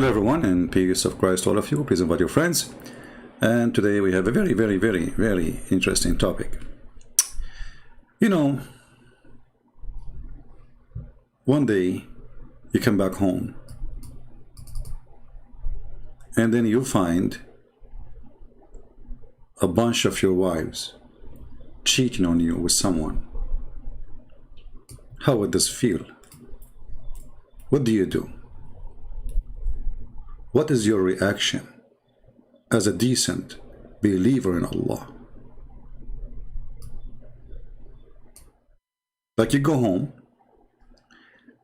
Hello everyone, and peace of Christ to all of you. Please invite your friends. And today we have a very interesting topic. You know, one day you come back home and then you find a bunch of your wives cheating on you with someone. How would this feel? What do you do? What is your reaction as a decent believer in Allah? Like you go home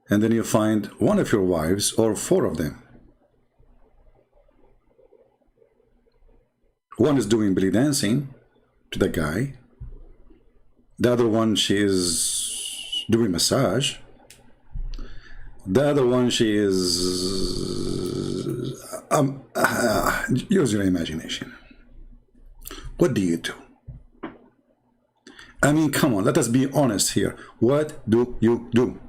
and then you find one of your wives or four of them. One is doing belly dancing to the guy. The other one, she is doing massage. The other one, she is use your imagination. What do you do? I mean, come on, let us be honest here. What do you do?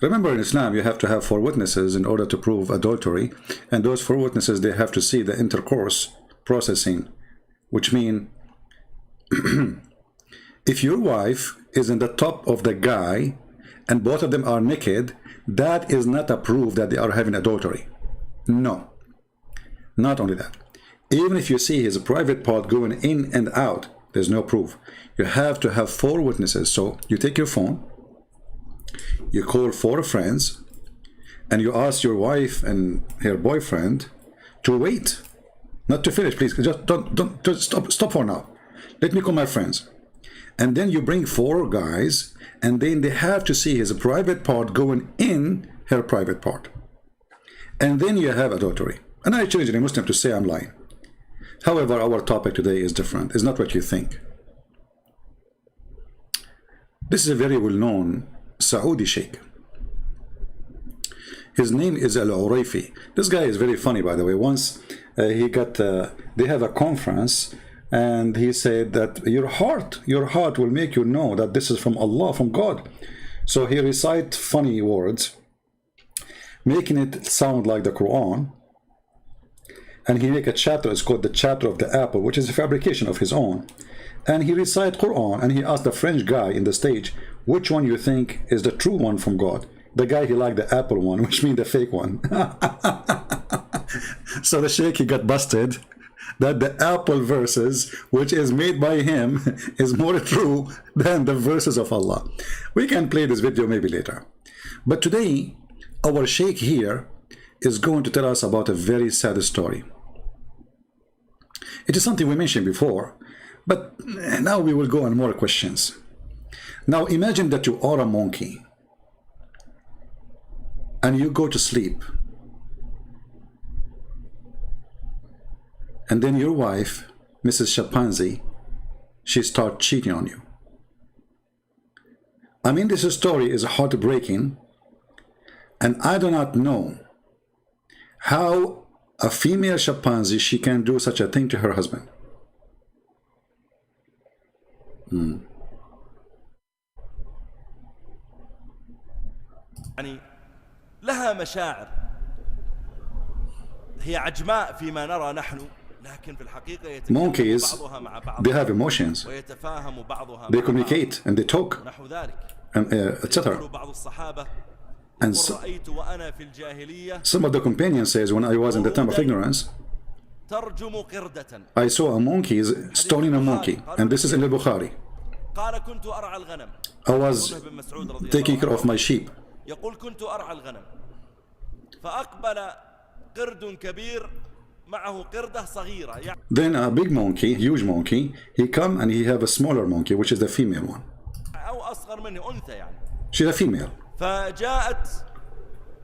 Remember, in Islam, you have to have four witnesses in order to prove adultery, and those four witnesses, they have to see the intercourse processing, which means if your wife is in the top of the guy and both of them are naked, that is not a proof that they are having adultery. No. Not only that, even if you see his private part going in and out, there's no proof. You have to have four witnesses. So you take your phone, you call four friends, and you ask your wife and her boyfriend to wait. Not to finish, please. Just stop for now. Let me call my friends. And then you bring four guys, and then they have to see his private part going in her private part. And then you have adultery. And I challenge any Muslim to say I'm lying. However, our topic today is different. It's not what you think. This is a very well-known Saudi sheikh. His name is Al-Urayfi. This guy is very funny, by the way. Once they have a conference, and he said that your heart will make you know that this is from Allah, from God. So he recites funny words, making it sound like the Quran. And he make a chapter, it's called the chapter of the apple, which is a fabrication of his own. And he recite Quran, and he asked the French guy in the stage, which one you think is the true one from God? The guy, he liked the apple one, which means the fake one. So the sheikh, he got busted that the apple verses, which is made by him, is more true than the verses of Allah. We can play this video maybe later. But today, our sheikh here is going to tell us about a very sad story. It is something we mentioned before, but now we will go on more questions. Now imagine that you are a monkey and you go to sleep, and then your wife, Mrs. Chimpanzee, she starts cheating on you. I mean, this story is heartbreaking, and I do not know how a female chimpanzee, she can do such a thing to her husband. يعني لها مشاعر هي عجماء فيما نرى نحن لكن في الحقيقة يتكلم بعضها مع بعض they have emotions, ويتفاهم بعضها they communicate and they talk نحو ذلك and etc. بعض الصحابة And ورأيت وأنا في الجاهلية some of the companions says, when I was in the time of ignorance, ترجم قردة I saw a monkey stoning a monkey, and this is in al-Bukhari. قال كنت أرعى الغنم I was taking care of my sheep. يقول كنت أرعى الغنم فأقبل قرد كبير معه قردة صغيرة. Then a big monkey, huge monkey, he come and he have a smaller monkey, which is the female one. أو أصغر منه أنثى يعني. She's a female. فجاءت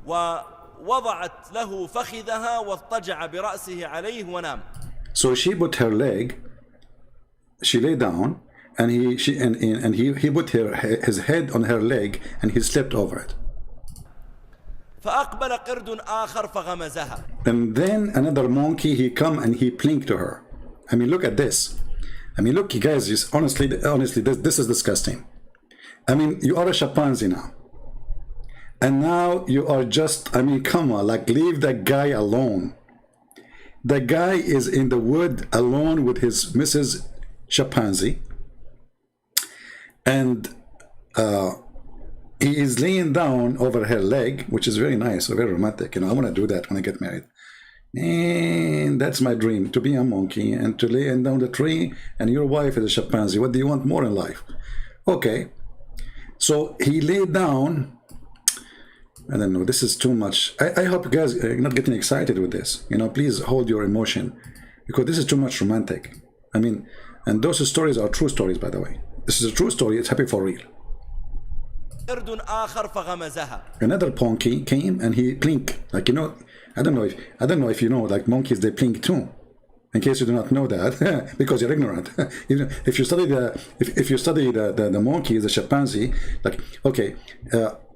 ووضعت له فخذها واضطجع برأسه عليه ونام. So she put her leg, she lay down, and he put his head on her leg, and he slept over it. فأقبل قرد آخر فغمزها. And then another monkey, he come and he plinked to her. I mean, look at this. I mean, look, you guys, just honestly, this is disgusting. I mean, you are a chimpanzee now. And now you are just, I mean, come on, like leave the guy alone. The guy is in the wood alone with his Mrs. Chimpanzee. And he is laying down over her leg, which is very nice, very romantic. You know, I want to do that when I get married. And that's my dream, to be a monkey and to lay down the tree, and your wife is a chimpanzee. What do you want more in life? Okay. So he laid down. I don't know, this is too much. I hope you guys are not getting excited with this. You know, please hold your emotion, because this is too much romantic. I mean, and those stories are true stories, by the way. This is a true story. It's happening for real. Another monkey came and he blinked. Like, you know, I don't know if you know, like monkeys, they blink too. In case you do not know that, because you're ignorant. If you study the monkey, the chimpanzee, like, okay,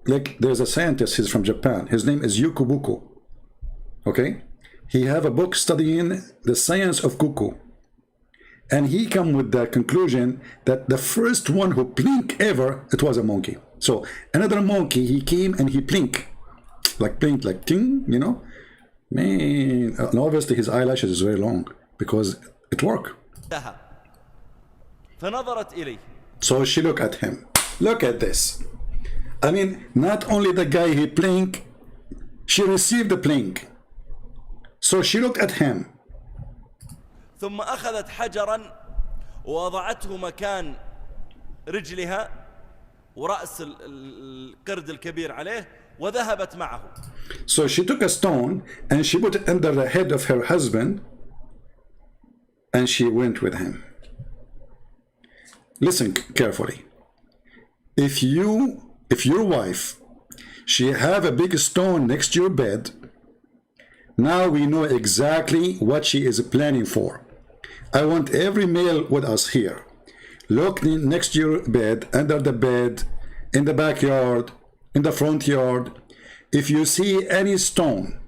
like there's a scientist, he's from Japan. His name is Yuko Buko. Okay, he have a book studying the science of cuckoo, and he come with the conclusion that the first one who blink ever, it was a monkey. So another monkey, he came and he blink, like ting, you know, man. And obviously his eyelashes is very long because it worked. So she looked at him. Look at this. I mean, not only the guy he blink, she received the blink. So she looked at him. ثم أخذت حجرا ووضعته مكان رجلها ورأس القرد الكبير عليه وذهبت معه. So she took a stone and she put it under the head of her husband and she went with him. Listen carefully. If your wife, she have a big stone next to your bed, now we know exactly what she is planning for. I want every male with us here. Look next to your bed, under the bed, in the backyard, in the front yard. If you see any stone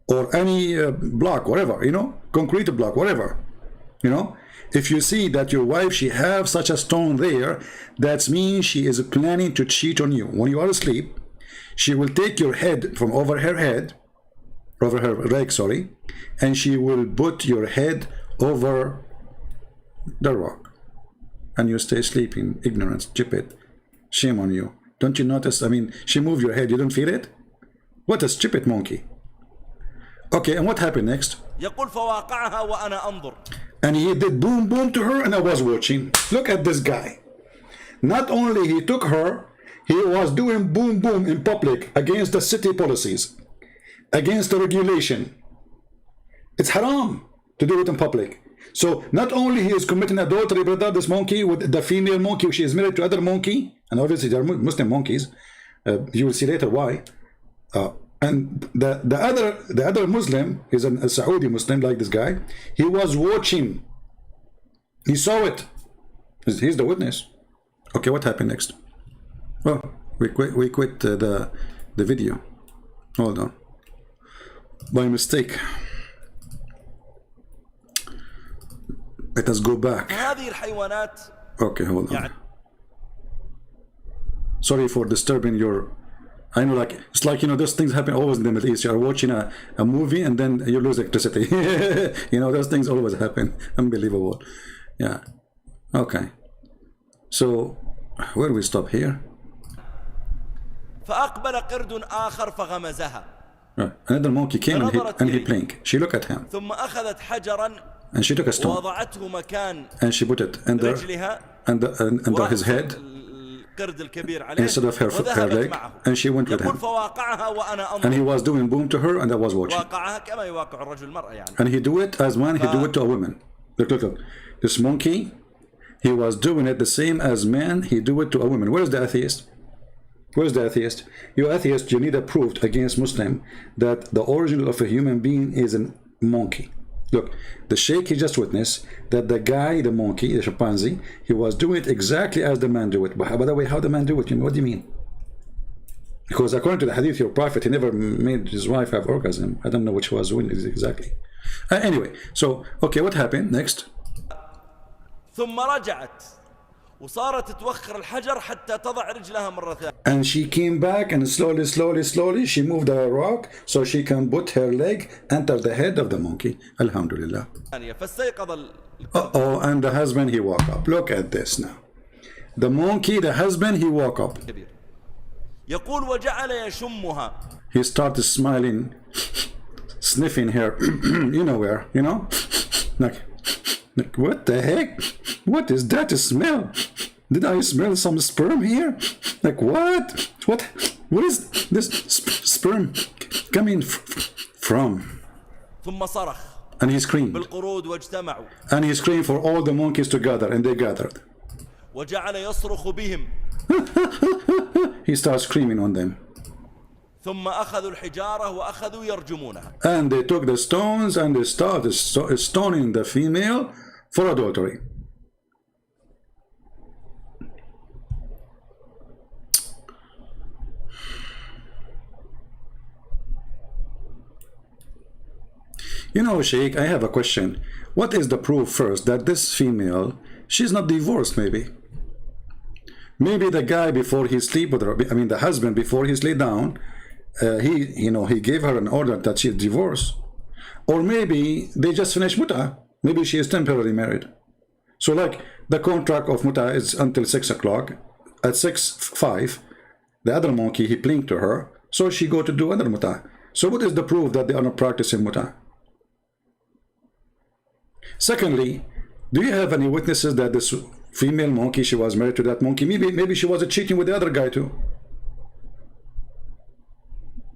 or any block, whatever, you know, concrete block, whatever, you know, if you see that your wife, she have such a stone there, that means she is planning to cheat on you. When you are asleep, she will take your head from over her leg, sorry, and she will put your head over the rock. And you stay sleeping, ignorant, stupid. Shame on you. Don't you notice? I mean, she moved your head, you don't feel it? What a stupid monkey. Okay, and what happened next? And he did boom boom to her and I was watching. Look at this guy. Not only he took her, he was doing boom boom in public against the city policies, against the regulation. It's haram to do it in public. So not only he is committing adultery, brother, this monkey with the female monkey, she is married to other monkey, and obviously they are Muslim monkeys. You will see later why. And the other Muslim is a Saudi Muslim like this guy. He was watching. He saw it. He's the witness. Okay, what happened next? Oh, we quit the video. Hold on. By mistake. Let us go back. Okay, hold on. Sorry for disturbing your... I know, like, it's like, you know, those things happen always in the Middle East. You are watching a movie and then you lose electricity. You know, those things always happen. Unbelievable. Yeah. Okay. So, where do we stop here? Another monkey came and he blinked. She looked at him. And she took a stone and she put it under his head instead of her leg, and she went with him. And he was doing boom to her and I was watching. And he do it as man, he do it to a woman. Look. This monkey, he was doing it the same as man, he do it to a woman. Where's the atheist? Where's the atheist? You atheist, you need a proof against Muslim that the origin of a human being is a monkey. Look, the sheikh, he just witnessed that the guy, the monkey, the chimpanzee, he was doing it exactly as the man do it. But by the way, how the man do it? What do you mean? Because according to the hadith, your prophet, he never made his wife have orgasm. I don't know which was doing it exactly. Anyway, so, okay, what happened next? وصارت توخر الحجر حتى تضع رجلها مرة ثانية. And she came back and slowly she moved the rock so she can put her leg under the head of the monkey. Alhamdulillah. فاستيقظ Oh, and the husband, he woke up. Look at this now. The monkey, the husband, he woke up. الكبير. يقول وجعل يشمها. He started smiling, sniffing her, you know where, you know? Like, what the heck? What is that smell? Did I smell some sperm here? Like, what? What is this sperm coming from? ثم صرخ. And he screamed. بالقرود واجتمعوا. And he screamed for all the monkeys to gather, and they gathered. وجعل يصرخ بهم. He starts screaming on them. ثم أخذوا الحجارة وأخذوا يرجمونها. And they took the stones and they started stoning the female for adultery. You know, Sheikh, I have a question. What is the proof first that this female, she's not divorced maybe? Maybe the guy before he sleep with her, I mean the husband before he lay down, he gave her an order that she's divorced. Or maybe they just finished muta. Maybe she is temporarily married. So like the contract of muta is until 6 o'clock. At 6:05, the other monkey, he blinked to her. So she go to do another muta. So what is the proof that they are not practicing muta? Secondly, do you have any witnesses that this female monkey, she was married to that monkey? Maybe she was cheating with the other guy too.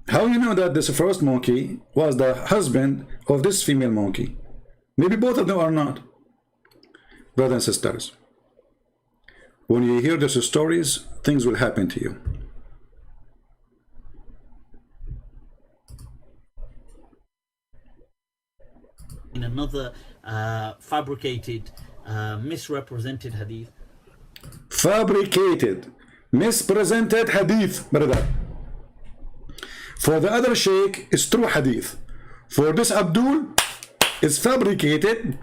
How you know that this first monkey was the husband of this female monkey? Maybe both of them are not. Brothers and sisters, when you hear these stories, things will happen to you. In another fabricated, misrepresented hadith. Fabricated, mispresented hadith, brother. For the other sheikh, it's true hadith. For this Abdul, it's fabricated,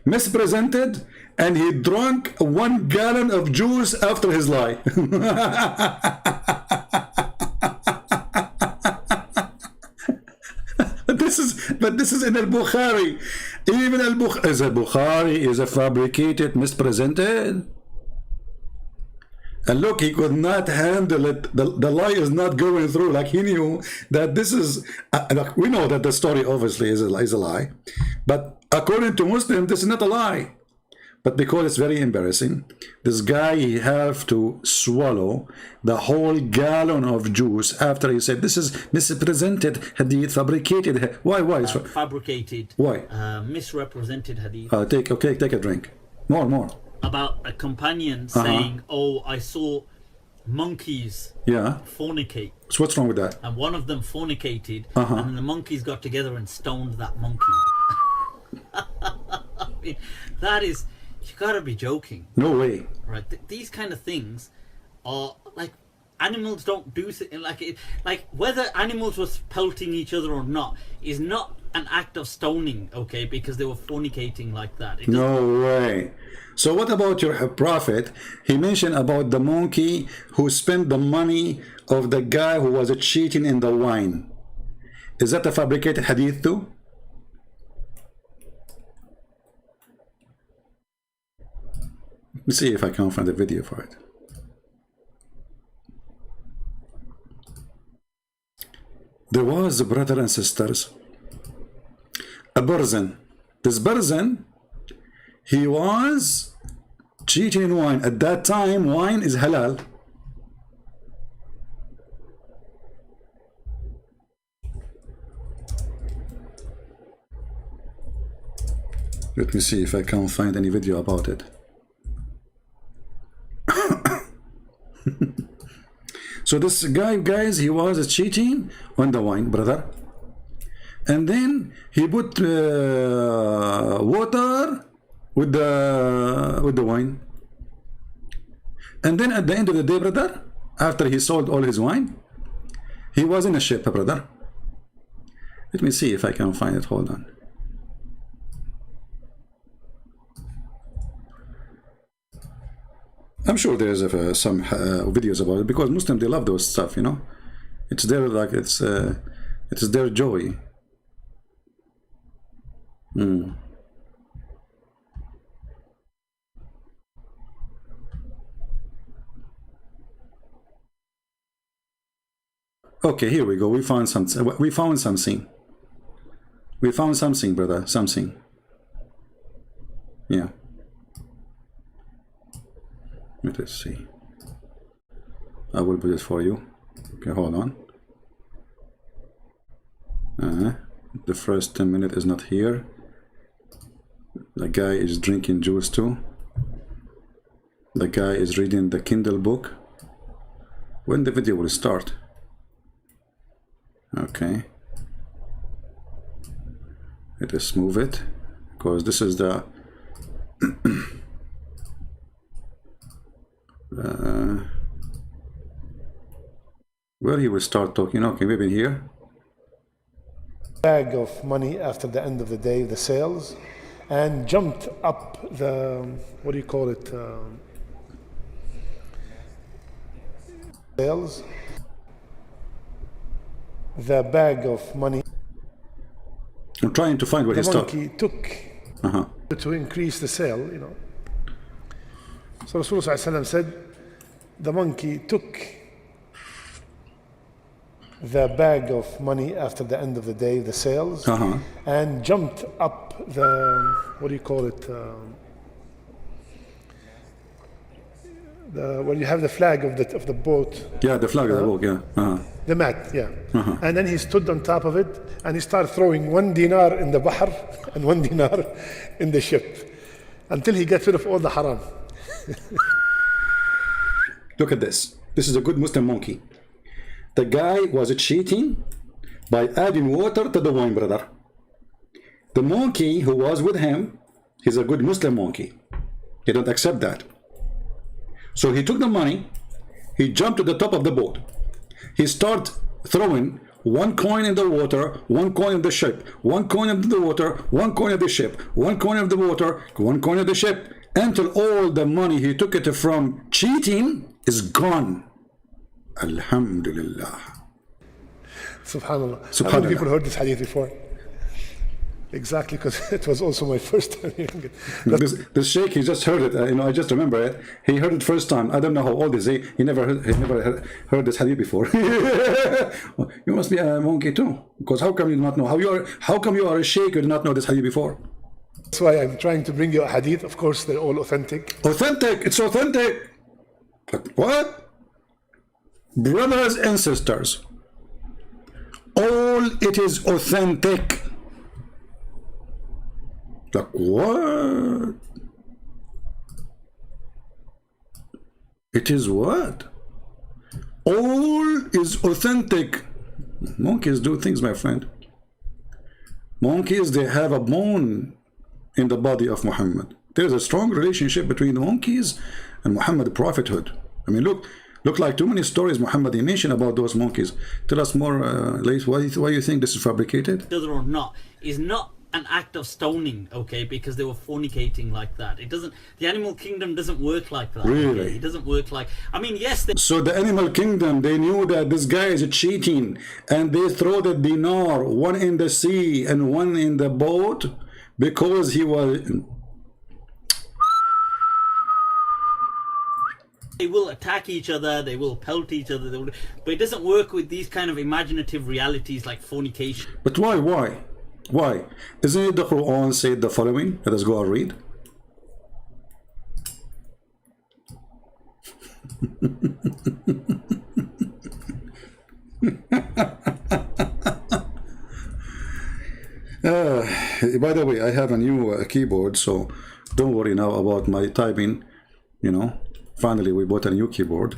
mispresented, and he drank 1 gallon of juice after his lie. But this is in al-Bukhari. Even al-Bukhari is a fabricated, mispresented. And look, he could not handle it. The lie is not going through. Like he knew that this is. We know that the story obviously is a lie, but according to Muslim, this is not a lie. But because it's very embarrassing, this guy, he have to swallow the whole gallon of juice after he said this is misrepresented hadith, fabricated. Why? Fabricated. Why? Misrepresented hadith. Take a drink. More. About a companion saying, "Oh, I saw monkeys fornicate." So what's wrong with that? And one of them fornicated, and the monkeys got together and stoned that monkey. I mean, that is, you gotta be joking. No way. Right? These kind of things are like, animals don't do like whether animals were pelting each other or not is not an act of stoning, okay? Because they were fornicating like that. No way. So what about your prophet? He mentioned about the monkey who spent the money of the guy who was cheating in the wine. Is that a fabricated hadith too? Let me see if I can find a video for it. There was, brothers and sisters, a person. This person, he was cheating in wine. At that time, wine is halal. Let me see if I can find any video about it. So this guy, guys, he was cheating on the wine, brother. And then he put water with the wine. And then at the end of the day, brother, after he sold all his wine, he was in a ship, brother. Let me see if I can find it. Hold on. I'm sure there's some videos about it, because Muslims, they love those stuff, you know. It's their, like, it's their joy. Okay, here we go. We found something. We found something. We found something, brother. Something. Yeah. Let us see. I will put it for you. Okay, hold on. The first 10 minutes is not here. The guy is drinking juice too. The guy is reading the Kindle book. When the video will start? Okay. Let us move it, because this is the where he will start talking. Okay, maybe here. Bag of money after the end of the day, the sales, and jumped up the, what do you call it, sales, the bag of money. I'm trying to find what he's The talking. monkey took to increase the sale, you know. So Rasulullah said, the monkey took the bag of money after the end of the day, the sales, and jumped up the, what do you call it, where you have the flag of the boat. Yeah, the flag of the book, yeah. The mat, yeah. And then he stood on top of it and he started throwing 1 dinar in the bahr and 1 dinar in the ship until he gets rid of all the haram. Look at this. This is a good Muslim monkey. The guy was cheating by adding water to the wine, brother. The monkey who was with him, he's a good Muslim monkey. He don't accept that. So he took the money, he jumped to the top of the boat. He started throwing 1 coin in the water, 1 coin in the ship, 1 coin in the water, 1 coin of the ship, 1 coin of the water, 1 coin of the ship, until all the money he took it from cheating is gone. Alhamdulillah. Subhanallah. How many people heard this hadith before? Exactly, because it was also my first time hearing it. This sheikh, he just heard it. You know, I just remember it. He heard it first time. I don't know how old is he. He never heard this hadith before. You must be a monkey too, because how come you do not know? How come you are a sheikh? You do not know this hadith before? That's why I'm trying to bring you a hadith. Of course, they're all authentic. Authentic. It's authentic. But what? Brothers and sisters, all it is authentic. Like what? It is what? All is authentic. Monkeys do things, my friend. Monkeys, they have a bone in the body of Muhammad. There's a strong relationship between the monkeys and Muhammad prophethood. I mean, look like too many stories Muhammad mentioned about those monkeys. Tell us more, Laith, why you think this is fabricated? Whether or not is not an act of stoning, okay, because they were fornicating like that. It doesn't, the animal kingdom doesn't work like that. Really? Okay? It doesn't work like, I mean, yes. So the animal kingdom, they knew that this guy is cheating, and they throw the dinar, 1 in the sea and 1 in the boat, because he was... They will attack each other, they will pelt each other, but it doesn't work with these kind of imaginative realities like fornication. But why? Why? Isn't it the Quran said the following? Let us go and read. By the way, I have a new keyboard, so don't worry now about my typing. You know, finally we bought a new keyboard.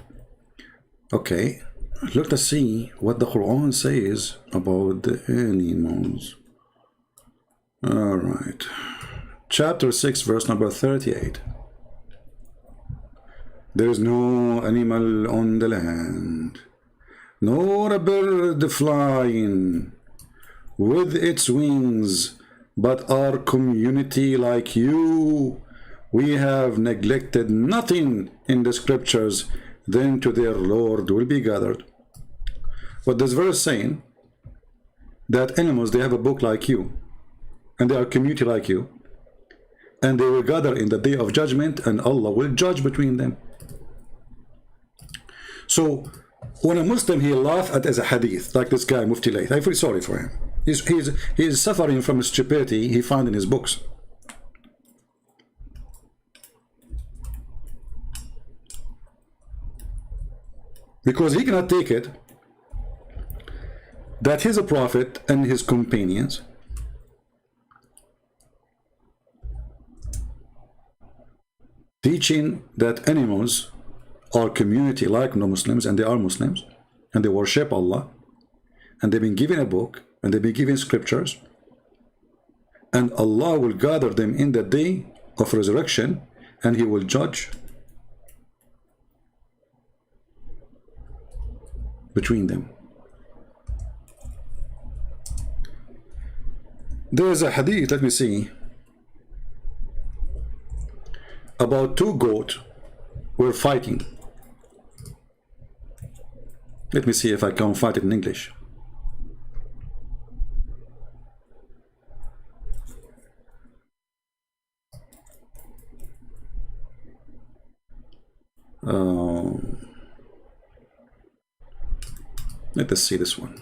Okay, let us see what the Quran says about the animals. All right, chapter 6, verse number 38. There is no animal on the land, nor a bird flying with its wings, but our community like you, we have neglected nothing in the scriptures, then to their Lord will be gathered. What this verse saying? That animals, they have a book like you, and they are a community like you, and they will gather in the day of judgment, and Allah will judge between them. So when a Muslim, he laugh at as a hadith, like this guy Mufti Layth, I feel sorry for him. He's suffering from stupidity he found in his books. Because he cannot take it that he's a prophet and his companions teaching that animals are community like non-Muslims, and they are Muslims, and they worship Allah, and they've been given a book, and they've been given scriptures, and Allah will gather them in the day of resurrection, and He will judge between them. There is a hadith, let me see, about two goats were fighting. Let me see if I can find it in English. Let us see this one.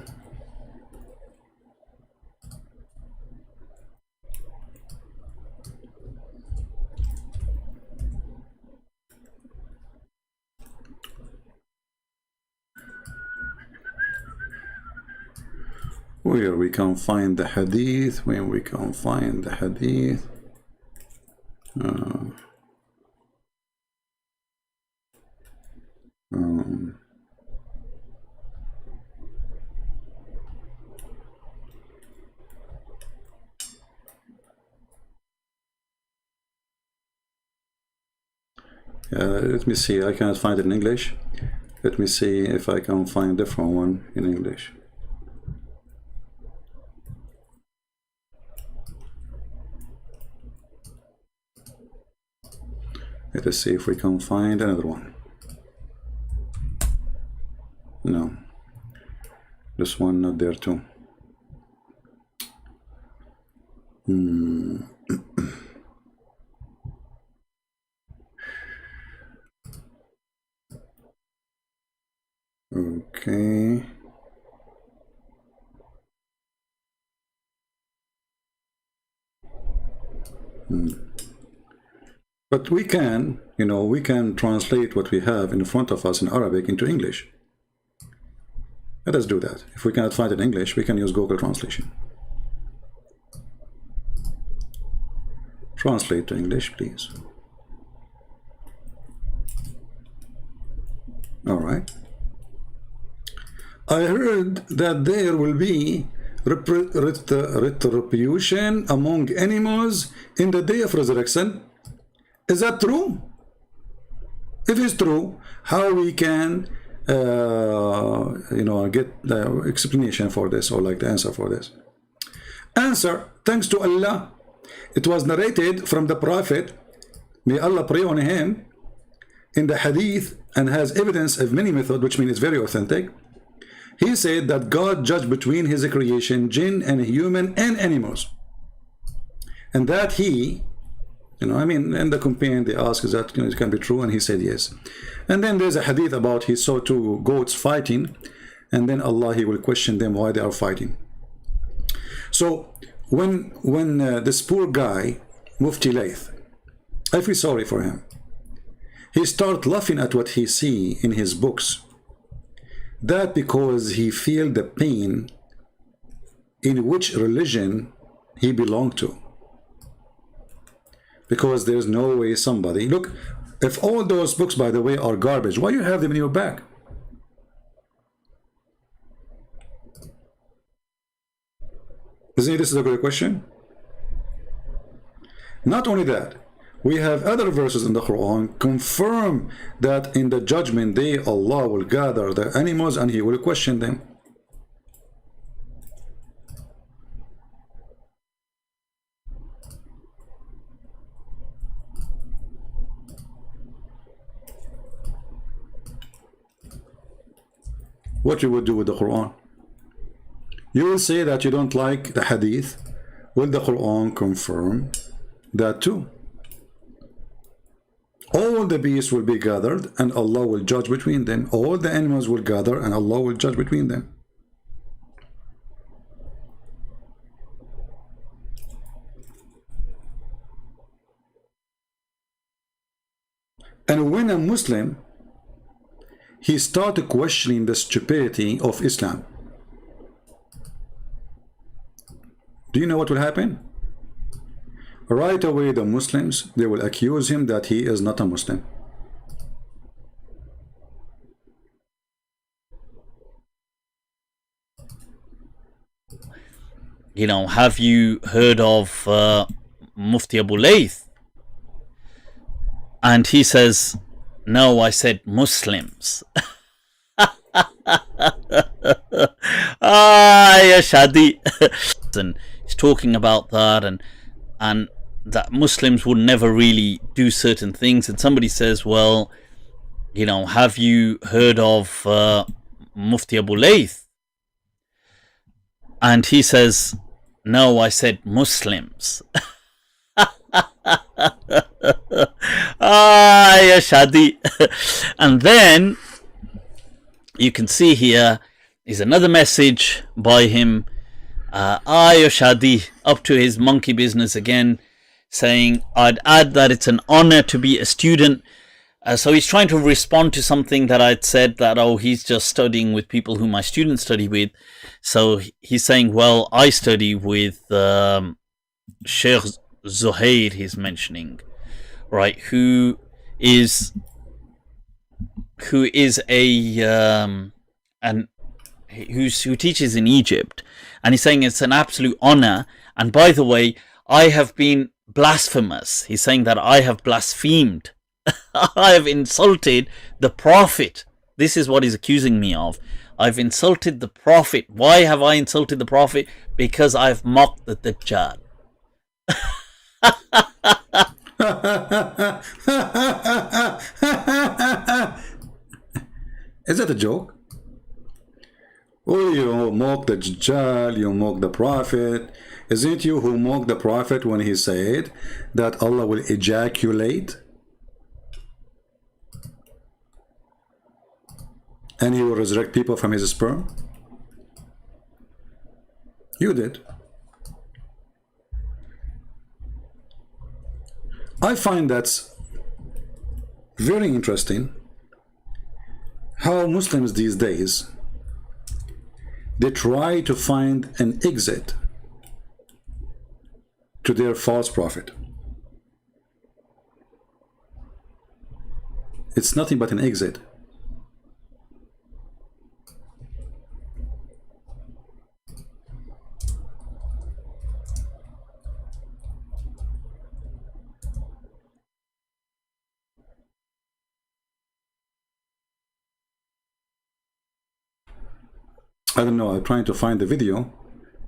Where we can find the hadith, when we can find the hadith. Let me see, I cannot find it in English. Let me see if I can find a different one in English. Let us see if we can find another one. No, this one not there too. Okay. But we can, we can translate what we have in front of us in Arabic into English. Let us do that. If we cannot find it in English, we can use Google Translation. Translate to English, please. All right. I heard that there will be retribution among animals in the day of resurrection. Is that true? If it's true, how we can get the explanation for this, or like the answer for this? Answer: thanks to Allah, it was narrated from the Prophet, may Allah pray on him, in the hadith, and has evidence of many methods, which means it's very authentic. He said that God judged between his creation, jinn and human and animals, and that he, in the companion they asked, is that it can be true, and he said yes. And then there's a hadith about he saw two goats fighting, and then Allah, he will question them why they are fighting. So when this poor guy Mufti Layth, I feel sorry for him. He start laughing at what he see in his books. That because he feel the pain in which religion he belonged to. Because there's no way somebody, look, if all those books, by the way, are garbage, why you have them in your bag? Isn't this a good question? Not only that, we have other verses in the Quran confirm that in the judgment day Allah will gather the animals and he will question them. what you would do with the Quran. You will say that you don't like the hadith. Will the Quran confirm that too? All the beasts will be gathered and Allah will judge between them. All the animals will gather and Allah will judge between them. And when a Muslim, he started questioning the stupidity of Islam, do you know what will happen? Right away the Muslims, they will accuse him that he is not a Muslim. You know, have you heard of Mufti Abu Layth? And he says, no, I said Muslims. Ya Shadi. And he's talking about that and that Muslims would never really do certain things. And somebody says, well, you know, have you heard of Mufti Abu Layth? And he says, no, I said Muslims. Ya Shadi. And then you can see here is another message by him, Ya Shadi, up to his monkey business again, saying, I'd add that it's an honor to be a student. So he's trying to respond to something that I'd said, that, oh, he's just studying with people who my students study with. So he's saying, well, I study with Sheikh Zuhair, he's mentioning, right, who teaches in Egypt, and he's saying it's an absolute honor. And by the way, I have been blasphemous. He's saying that I have blasphemed. I have insulted the Prophet. This is what he's accusing me of. I've insulted the Prophet. Why have I insulted the Prophet? Because I've mocked the Dajjal. Is that a joke? Oh, you mock the Dajjal, you mock the Prophet. Isn't it you who mocked the Prophet when he said that Allah will ejaculate and he will resurrect people from his sperm? You did. I find that's very interesting how Muslims these days, they try to find an exit to their false prophet. It's nothing but an exit. I don't know, I'm trying to find the video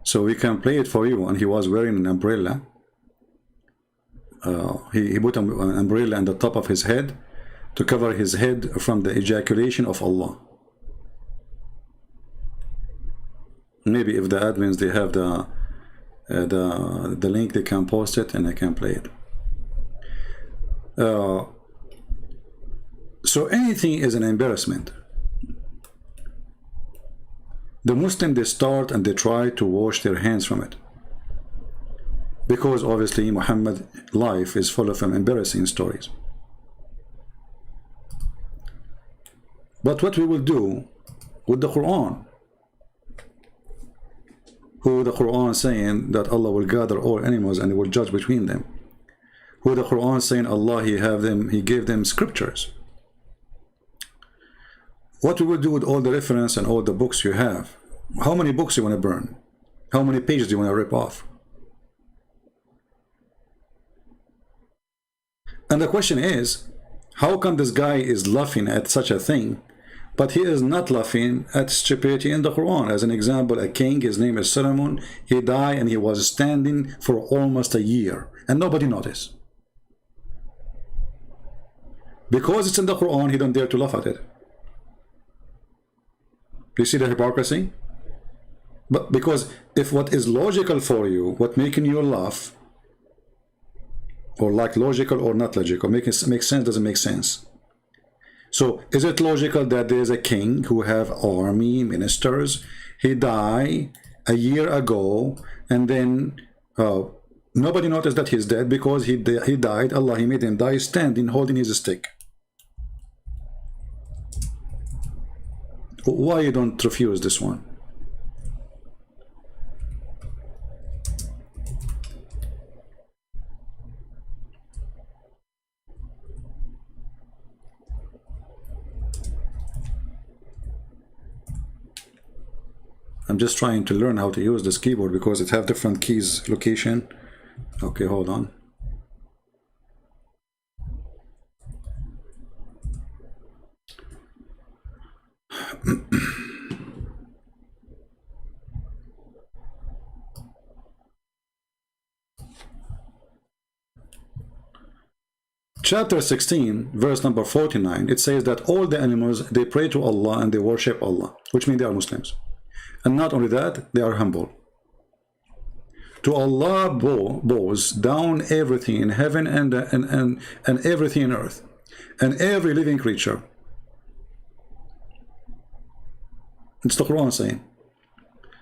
so we can play it for you. And he was wearing an umbrella. He put an umbrella on the top of his head to cover his head from the ejaculation of Allah. Maybe if the admins, they have the link, they can post it and I can play it. So anything is an embarrassment. The Muslim, they start and they try to wash their hands from it, because obviously Muhammad's life is full of embarrassing stories. But what we will do with the Quran, who the Quran saying that Allah will gather all animals and he will judge between them, who the Quran saying Allah, he gave them scriptures. What we will do with all the reference and all the books you have? How many books you want to burn? How many pages do you want to rip off? And the question is, how come this guy is laughing at such a thing, but he is not laughing at stupidity in the Quran? As an example, a king, his name is Solomon, he died and he was standing for almost a year and nobody noticed. Because it's in the Quran, he don't dare to laugh at it. You see the hypocrisy? But because if what is logical for you, what making you laugh, or like logical or not logical, makes sense, doesn't make sense. So is it logical that there is a king who have army, ministers, he died a year ago, and then nobody noticed that he's dead because he died, Allah, he made him die standing holding his stick. Why you don't refuse this one? I'm just trying to learn how to use this keyboard because it have different keys location. Okay, hold on. Chapter 16, verse number 49, it says that all the animals, they pray to Allah and they worship Allah, which means they are Muslims. And not only that, they are humble. To Allah bows down everything in heaven and everything in earth, and every living creature. It's the Quran saying.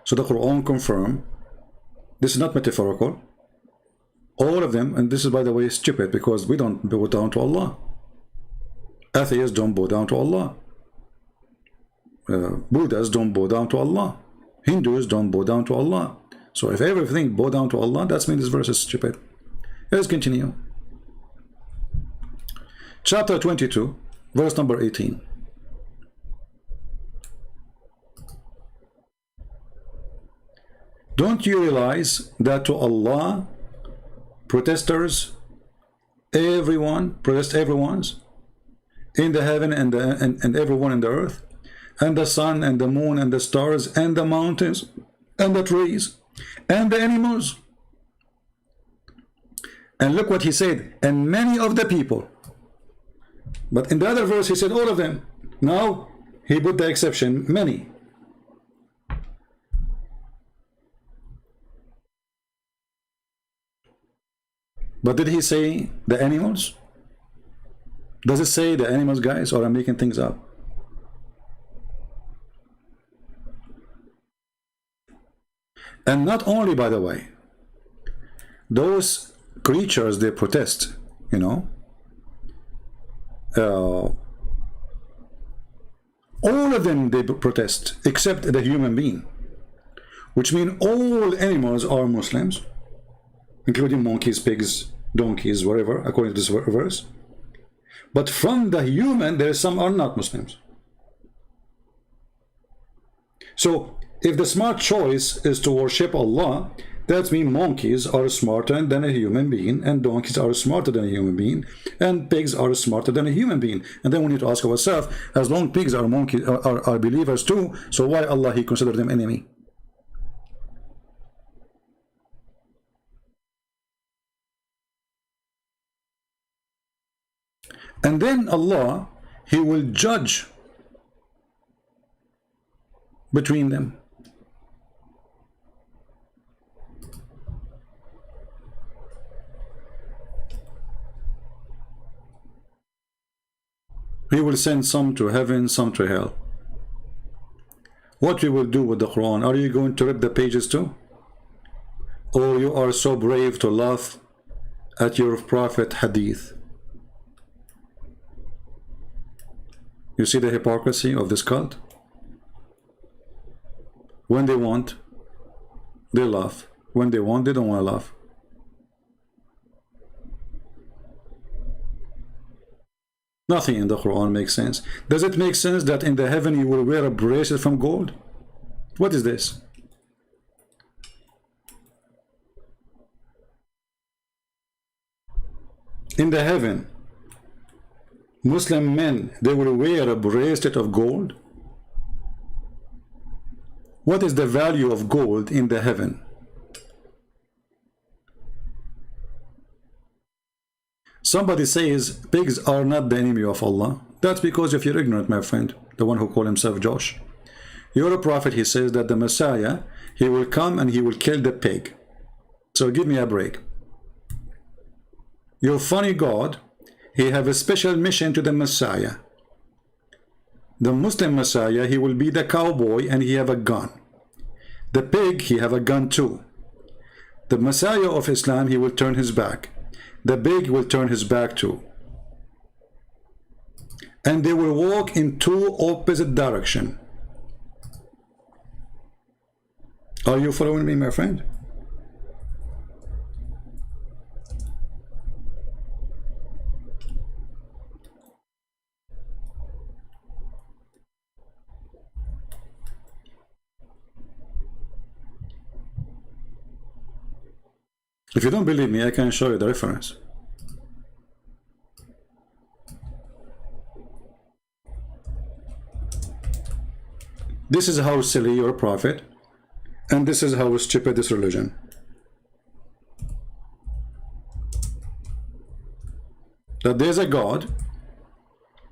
So the Quran confirm this is not metaphorical. All of them, and this is by the way stupid because we don't bow down to Allah. Atheists don't bow down to Allah. Buddhists don't bow down to Allah. Hindus don't bow down to Allah. So if everything bow down to Allah, that means this verse is stupid. Let's continue. Chapter 22, verse number 18. Don't you realize that to Allah, protesters, everyone's in the heaven and everyone in the earth, and the sun and the moon and the stars and the mountains and the trees and the animals. And look what he said, and many of the people. But in the other verse he said all of them. Now he put the exception, many. But did he say the animals? Does it say the animals, guys, or I'm making things up? And not only, by the way, those creatures, they protest, you know. All of them, they protest, except the human being. Which means all animals are Muslims, including monkeys, pigs, donkeys, whatever, according to this verse. But from the human, there are some are not Muslims. So, if the smart choice is to worship Allah, that means monkeys are smarter than a human being, and donkeys are smarter than a human being, and pigs are smarter than a human being. And then we need to ask ourselves, as long pigs are monkeys are believers too, so why Allah he consider them enemy? And then Allah, he will judge between them. He will send some to heaven, some to hell. What we will do with the Quran? Are you going to rip the pages too? Or you are so brave to laugh at your prophet hadith? You see the hypocrisy of this cult? When they want, they laugh. When they want, they don't want to laugh. Nothing in the Quran makes sense. Does it make sense that in the heaven you will wear a bracelet from gold? What is this? In the heaven, Muslim men, they will wear a bracelet of gold? What is the value of gold in the heaven? Somebody says pigs are not the enemy of Allah. That's because if you're ignorant, my friend, the one who called himself Josh. Your prophet, he says that the Messiah, he will come and he will kill the pig. So give me a break. Your funny God, he have a special mission to the Messiah. The Muslim Messiah, he will be the cowboy and he have a gun. The pig, he have a gun too. The Messiah of Islam, he will turn his back. The pig will turn his back too. And they will walk in two opposite directions. Are you following me, my friend? If you don't believe me, I can show you the reference. This is how silly your prophet, and this is how stupid this religion. That there's a God,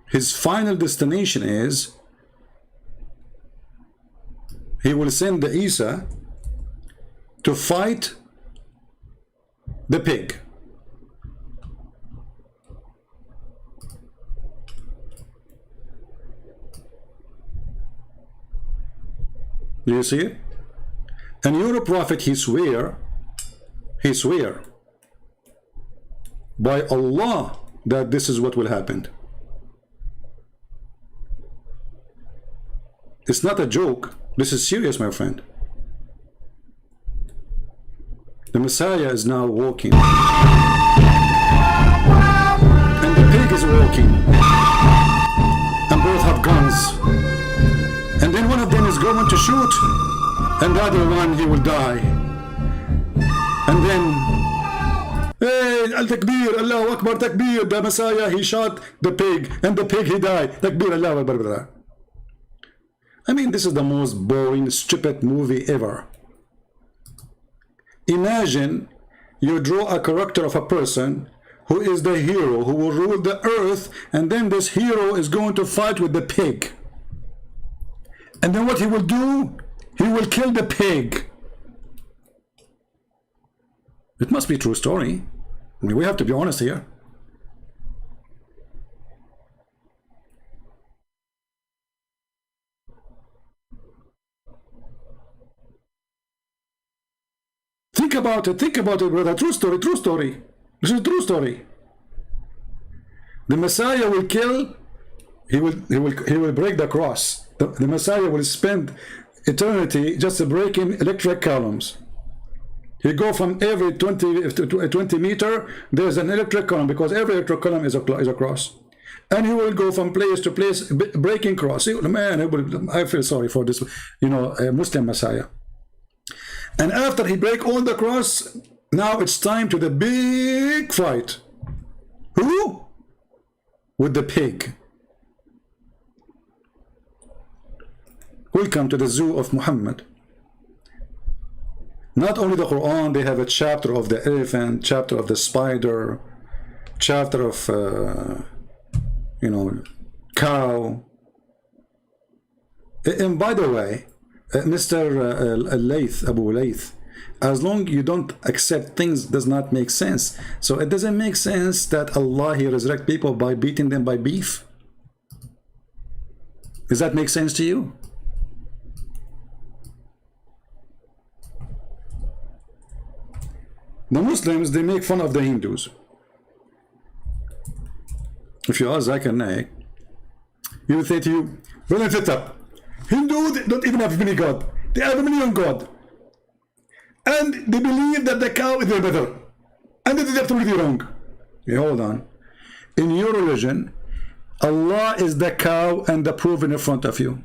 his final destination is he will send the Isa to fight the pig. Do you see it? And your prophet, he swear by Allah that this is what will happen. It's not a joke. This is serious, my friend. The Messiah is now walking. And the pig is walking. And both have guns. And then one of them is going to shoot. And the other one, he will die. And then, hey, Al-Takbir, Allahu Akbar, Takbir. The Messiah, he shot the pig. And the pig, he died. Takbir, Allahu Akbar. I mean, this is the most boring, stupid movie ever. Imagine you draw a character of a person who is the hero, who will rule the earth, and then this hero is going to fight with the pig. And then what he will do? He will kill the pig. It must be a true story. I mean, we have to be honest here. Think about it, brother. True story, true story. This is a true story. The Messiah will kill, he will break the cross. The Messiah will spend eternity just breaking electric columns. He go from every 20 meter, there's an electric column, because every electric column is a cross. And he will go from place to place breaking cross. Man, I feel sorry for this, Muslim Messiah. And after he break all the cross, now it's time to the big fight. Who? With the pig. Welcome to the zoo of Muhammad. Not only the Quran, they have a chapter of the elephant, chapter of the spider, chapter of, cow. And by the way, Mr. Layth, Abu Layth, as long you don't accept things does not make sense. So it doesn't make sense that Allah, he resurrect people by beating them by beef. Does that make sense to you? The Muslims, they make fun of the Hindus. If you ask Zakir Naik, he will say to you, well, sit up. Hindus don't even have many God. They have a million God. And they believe that the cow is their mother. And that is absolutely wrong. Okay, hold on. In your religion, Allah is the cow and the proof in front of you.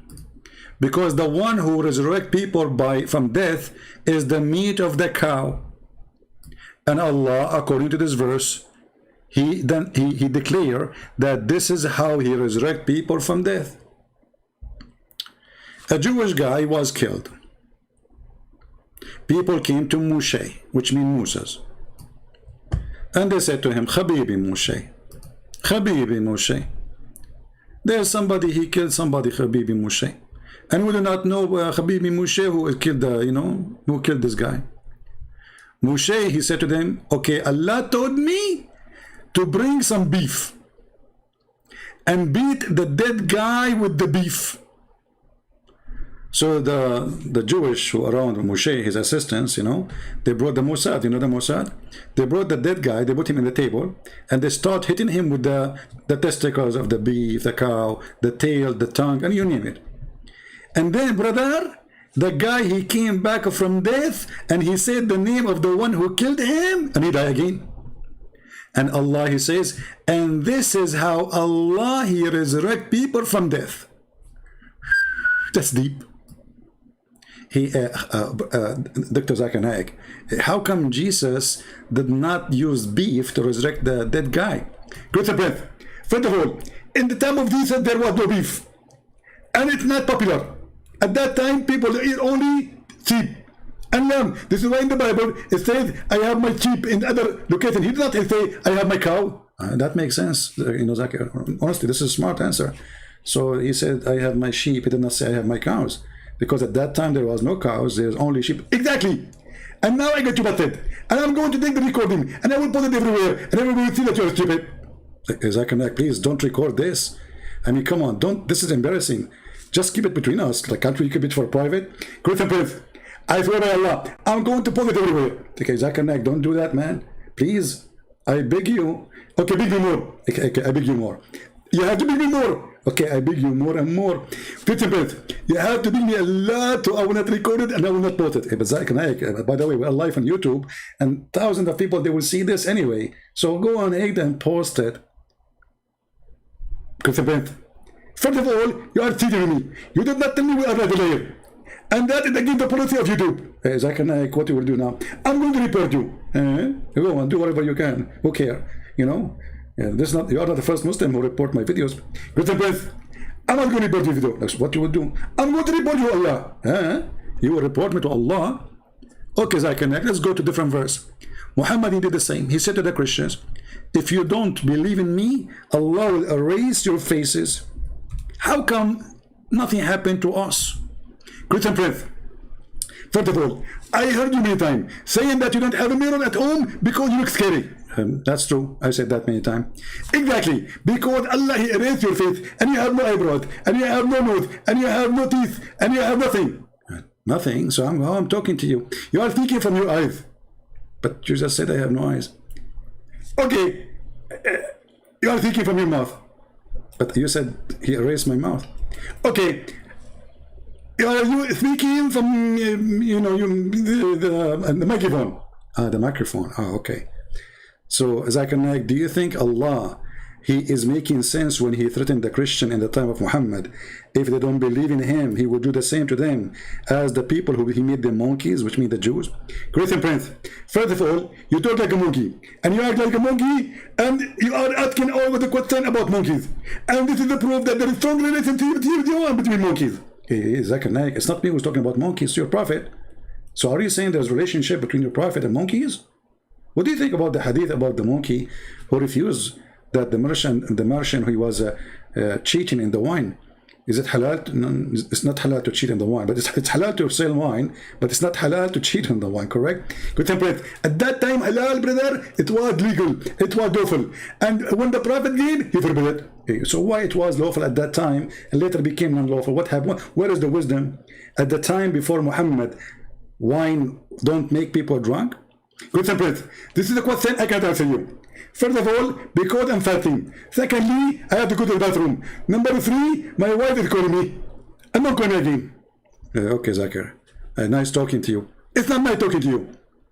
Because the one who resurrects people from death is the meat of the cow. And Allah, according to this verse, he declared that this is how he resurrects people from death. A Jewish guy was killed. People came to Moshe, which means Moses. And they said to him, Habibi Moshe. Habibi Moshe. There's somebody, he killed somebody, Habibi Moshe. And we do not know Habibi Moshe who killed who killed this guy. Moshe, he said to them, okay, Allah told me to bring some beef and beat the dead guy with the beef. So the Jewish who around Moshe, his assistants, they brought the Mossad. You know the Mossad? They brought the dead guy, they put him in the table, and they start hitting him with the testicles of the beef, the cow, the tail, the tongue, and you name it. And then, brother, the guy, he came back from death, and he said the name of the one who killed him, and he died again. And Allah, he says, and this is how Allah, he resurrect people from death. That's deep. Dr. Zakir Naik, how come Jesus did not use beef to resurrect the dead guy? Go to breath. First of all, in the time of Jesus, there was no beef. And it's not popular. At that time, people eat only sheep and lamb. This is why in the Bible, it says, I have my sheep. In other locations, he did not say, I have my cow. That makes sense. Zakir. Honestly, this is a smart answer. So he said, I have my sheep. He did not say, I have my cows. Because at that time, there was no cows. There was only sheep. Exactly. And now I get you busted. And I'm going to take the recording. And I will put it everywhere. And everyone will see that you're stupid. Zakir, please don't record this. I mean, come on. Don't. This is embarrassing. Just keep it between us. Like, can't we keep it for private? Great and Prince, I swear by Allah, I'm going to put it everywhere. Okay, Zakir, don't do that, man. Please. I beg you. Okay, beg me more. Okay, I beg you more. You have to beg me more. Okay, I beg you more and more. You have to beg me a lot, so I will not record it and I will not post it. But Zakir, by the way, we're live on YouTube, and thousands of people, they will see this anyway. So go on ahead and post it. First of all, you are cheating me. You did not tell me we are not a layer. And that is against the policy of YouTube. Zakir, what you will do now? I'm going to report you. Go on, do whatever you can. Who care? This not, you are not the first Muslim who report my videos. I'm not going to report your video. That's what you will do. I'm going to report you, Allah. You will report me to Allah. Okay, Zakir, let's go to different verse. Muhammad, he did the same. He said to the Christians, if you don't believe in me, Allah will erase your faces. How come nothing happened to us? Christian Prince, first of all, I heard you many times saying that you don't have a mirror at home because you look scary. That's true. I said that many times. Exactly. Because Allah, he erased your face, and you have no eyebrows, and you have no nose, and you have no teeth, and you have nothing. Nothing. So I'm talking to you. You are thinking from your eyes. But you just said I have no eyes. Okay. You are thinking from your mouth. But you said he erased my mouth. Okay. Are you speaking from, the microphone? The microphone. Oh, okay. So, Zakir, do you think Allah, he is making sense when he threatened the Christian in the time of Muhammad? If they don't believe in him, he would do the same to them as the people who he made them monkeys, which mean the Jews. Christian Prince, first of all, you talk like a monkey, and you act like a monkey, and you are asking all the question about monkeys. And this is the proof that there is strong relationship between monkeys. Zakir, it's not me who's talking about monkeys, it's your prophet. So are you saying there's a relationship between your prophet and monkeys? What do you think about the hadith about the monkey who refused that the merchant who was cheating in the wine? Is it halal? No, it's not halal to cheat in the wine, but it's halal to sell wine, but it's not halal to cheat in the wine, correct? Good temperate. At that time, halal, brother, it was legal, it was lawful. And when the Prophet came, he forbid it. So why it was lawful at that time and later became non-lawful? What happened? Where is the wisdom? At the time before Muhammad, wine don't make people drunk? Good temperate. This is a question I can't answer you. First of all, because I'm fasting. Secondly, I have to go to the bathroom. Number 3, my wife is calling me. I'm not going again. Okay, Zakir. Nice talking to you. It's not nice talking to you.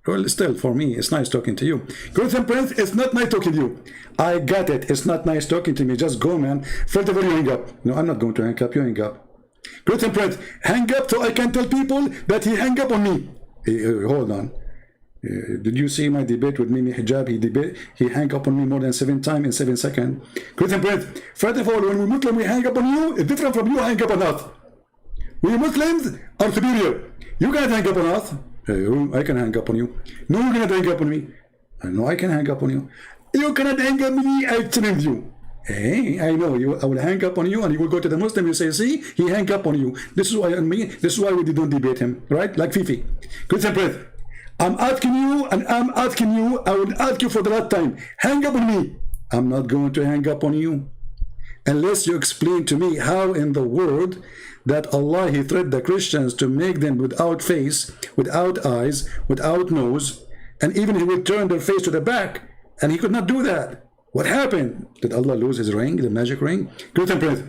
Well, still, for me, it's nice talking to you. Christian Prince, it's not nice talking to you. I got it. It's not nice talking to me. Just go, man. First of all, you hang up. No, I'm not going to hang up. You hang up. Christian Prince, hang up so I can tell people that he hang up on me. Hold on. Did you see my debate with Mimi Hijab? He hang up on me more than 7 times in 7 seconds. Christian Prince, first of all, when we Muslims we hang up on you, it's different from you hang up on us. We Muslims are superior. You can't hang up on us. I can hang up on you. No, you cannot hang up on me. No, I can hang up on you. You cannot hang up on me. I challenge you. Hey, I know you. I will hang up on you, and you will go to the Muslim. You say, "See, he hang up on you." This is why This is why we didn't debate him, right? Like Fifi. Christian Prince, I'm asking you, and I'm asking you. I will ask you for the last time. Hang up on me. I'm not going to hang up on you unless you explain to me how in the world that Allah He threatened the Christians to make them without face, without eyes, without nose, and even He would turn their face to the back, and He could not do that. What happened? Did Allah lose His ring, the magic ring? Christian Prince,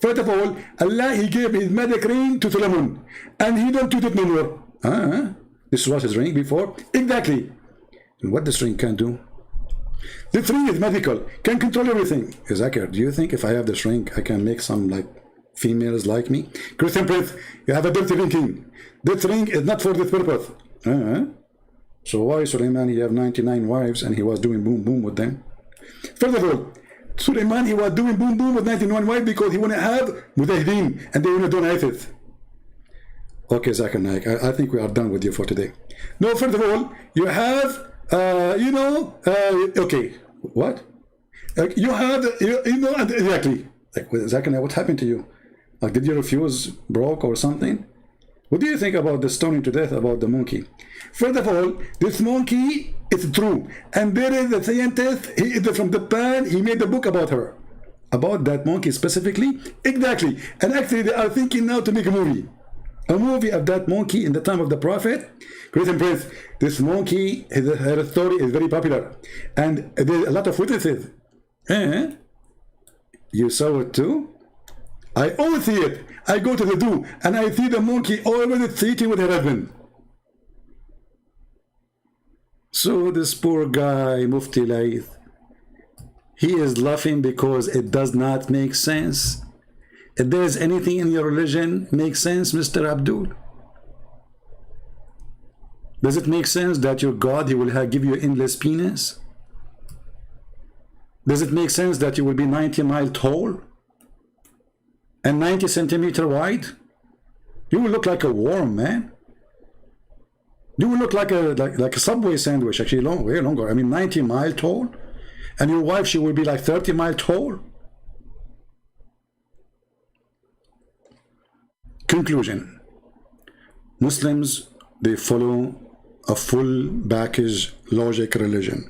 first of all, Allah He gave His magic ring to Solomon, and He don't use it no more. This was His ring before. Exactly. And what this ring can do? This ring is magical, can control everything. Zakir, do you think if I have this ring, I can make some like females like me? Christian Prince, you have a dirty thinking. This ring is not for this purpose. So why Suleiman, he have 99 wives and he was doing boom boom with them? First of all, Suleiman, he was doing boom boom with 99 wives because he want to have mujahideen and they want to do ISIS. Okay, Zakir Naik, I think we are done with you for today. No, first of all, you have, okay, what? You have, exactly. Like, Zakir Naik, what happened to you? Like, did your fuse broke or something? What do you think about the stoning to death about the monkey? First of all, this monkey is true. And there is a scientist, he is from Japan, he made a book about her. About that monkey specifically? Exactly. And actually they are thinking now to make a movie. A movie of that monkey in the time of the Prophet. Christian Prince, this monkey, her story is very popular. And there's a lot of witnesses. You saw it too? I always see it. I go to the zoo and I see the monkey always sitting with her husband. So this poor guy, Mufti Laith, he is laughing because it does not make sense. If there is anything in your religion make sense, Mr. Abdul? Does it make sense that your God, he will give you endless penis? Does it make sense that you will be 90 miles tall and 90 centimeters wide? You will look like a worm, man. You will look like a Subway sandwich, actually way longer. I mean, 90 miles tall, and your wife, she will be like 30 miles tall. Conclusion: Muslims, they follow a full package logic religion.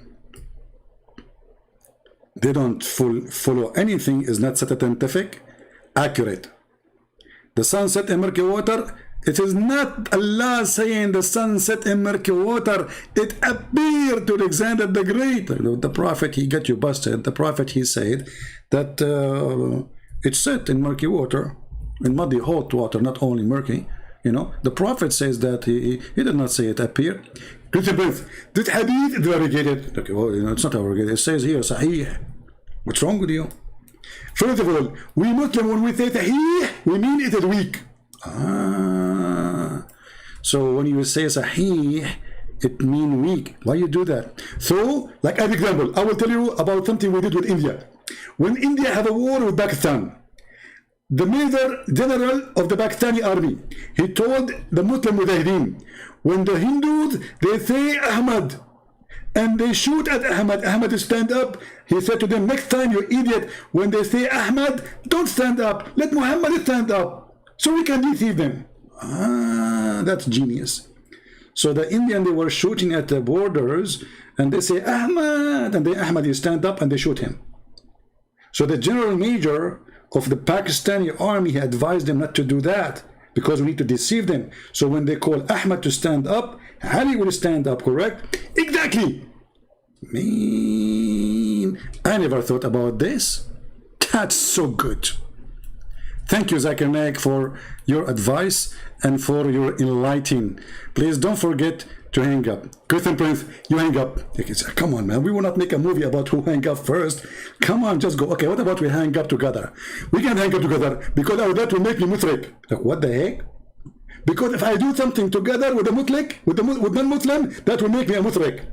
They don't follow anything is not scientific, accurate. The sun set in murky water, it is not Allah saying the sun set in murky water. It appeared to Alexander the Great. The Prophet, he got you busted. The Prophet, he said that it set in murky water, in muddy hot water, not only murky. You know, the Prophet says that he did not say it appeared. Christian Prince, this hadith is variegated. Okay, well, it's not variegated. It says here, Sahih. What's wrong with you? First of all, we Muslim, when we say Sahih, we mean it is weak. So when you say Sahih, it means weak. Why you do that? So, like an example, I will tell you about something we did with India. When India had a war with Pakistan, the Major General of the Pakistani army, he told the Muslim Mujahideen, when the Hindus, they say Ahmad, and they shoot at Ahmad, Ahmad stand up. He said to them, next time, you idiot, when they say Ahmad, don't stand up. Let Muhammad stand up, so we can deceive them. That's genius. So the Indian, they were shooting at the borders, and they say Ahmad, and then Ahmad, you stand up, and they shoot him. So the General Major of the Pakistani army, he advised them not to do that, because we need to deceive them. So when they call Ahmad to stand up, Ali will stand up, correct? Exactly. Man, I never thought about this. That's so good. Thank you, Zakir Naik, for your advice and for your enlightening. Please don't forget to hang up. Christian Prince, you hang up. Come on, man. We will not make a movie about who hang up first. Come on, just go. Okay, what about we hang up together? We can hang up together because that will make me muthrik. Like, what the heck? Because if I do something together with a muthrik, with non-Muslim, that will make me a muthrik.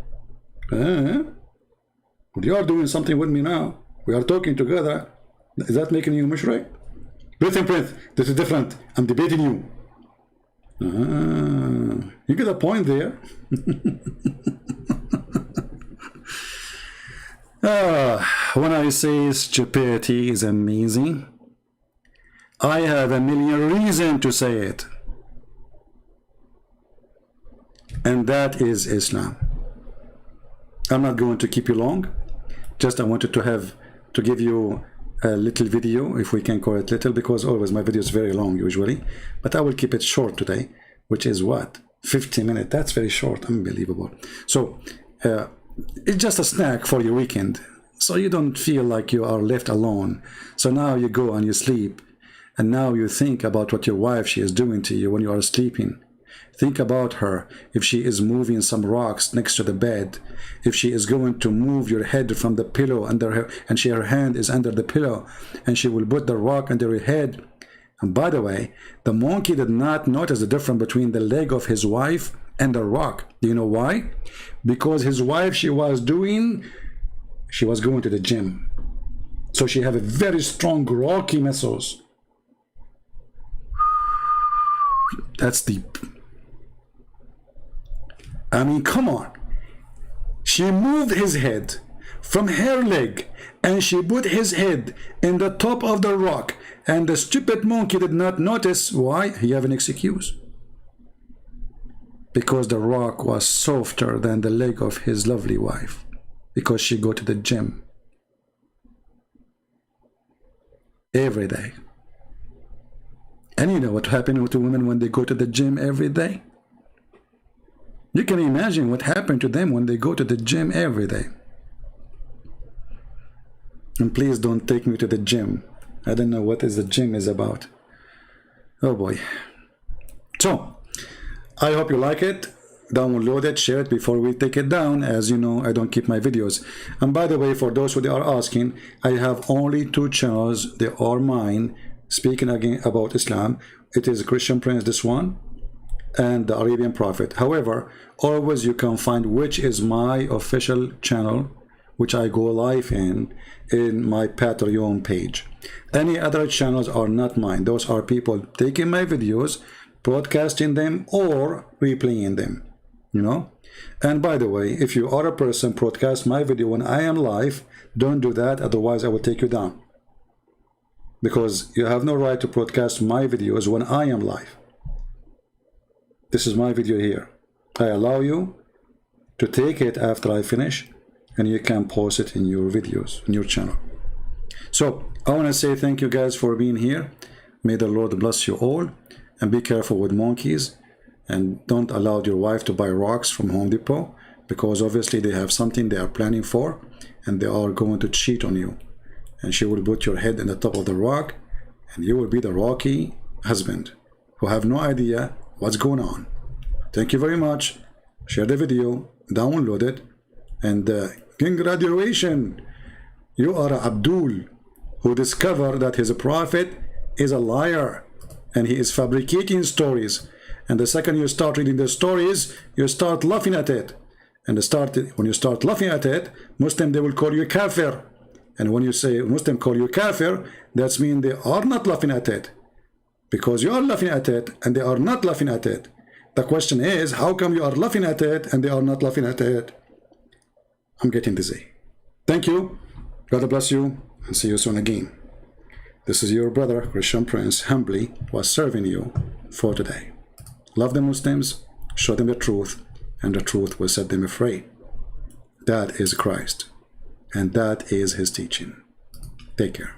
You are doing something with me now. We are talking together. Is that making you mushrik? Christian Prince, this is different. I'm debating you. You get a point there. When I say stupidity is amazing, I have a million reasons to say it. And that is Islam. I'm not going to keep you long. Just I wanted to give you a little video, if we can call it little, because always my video is very long usually. But I will keep it short today, which is what? 50 minutes. That's very short. Unbelievable. So it's just a snack for your weekend. So you don't feel like you are left alone. So now you go and you sleep. And now you think about what your wife, she is doing to you when you are sleeping. Think about her, if she is moving some rocks next to the bed, if she is going to move your head from the pillow under her, and her hand is under the pillow, and she will put the rock under your head. And by the way, the monkey did not notice the difference between the leg of his wife and the rock. Do you know why? Because his wife, she was going to the gym. So she have a very strong rocky muscles. That's deep. I mean, come on. She moved his head from her leg and she put his head in the top of the rock, and the stupid monkey did not notice. Why? He have an excuse. Because the rock was softer than the leg of his lovely wife, because she go to the gym every day. And you know what happened to women when they go to the gym every day? You can imagine what happened to them when they go to the gym every day. And please don't take me to the gym. I don't know what the gym is about. Oh boy. So, I hope you like it. Download it, share it before we take it down. As you know, I don't keep my videos. And by the way, for those who are asking, I have only 2 channels. They are mine, speaking again about Islam. It is Christian Prince, this one, and the Arabian Prophet. However, always you can find which is my official channel, which I go live in my Patreon page. Any other channels are not mine. Those are people taking my videos, broadcasting them, or replaying them, you know. And by the way, if you are a person broadcast my video when I am live, don't do that, otherwise I will take you down, because you have no right to broadcast my videos when I am live. This is my video here. I allow you to take it after I finish, and you can post it in your videos, in your channel. So I want to say thank you guys for being here. May the Lord bless you all, and be careful with monkeys, and don't allow your wife to buy rocks from Home Depot, because obviously they have something they are planning for, and they are going to cheat on you, and she will put your head in the top of the rock, and you will be the rocky husband who have no idea what's going on. Thank you very much. Share the video, download it, and congratulations, you are Abdul, who discovered that his prophet is a liar and he is fabricating stories. And the second you start reading the stories, you start laughing at it. And when you start laughing at it, Muslim, they will call you kafir. And when you say Muslim call you kafir, that means they are not laughing at it, because you are laughing at it and they are not laughing at it. The question is, how come you are laughing at it and they are not laughing at it? I'm getting dizzy. Thank you. God bless you, and see you soon again. This is your brother, Christian Prince, humbly was serving you for today. Love the Muslims, show them the truth, and the truth will set them free. That is Christ, and that is his teaching. Take care.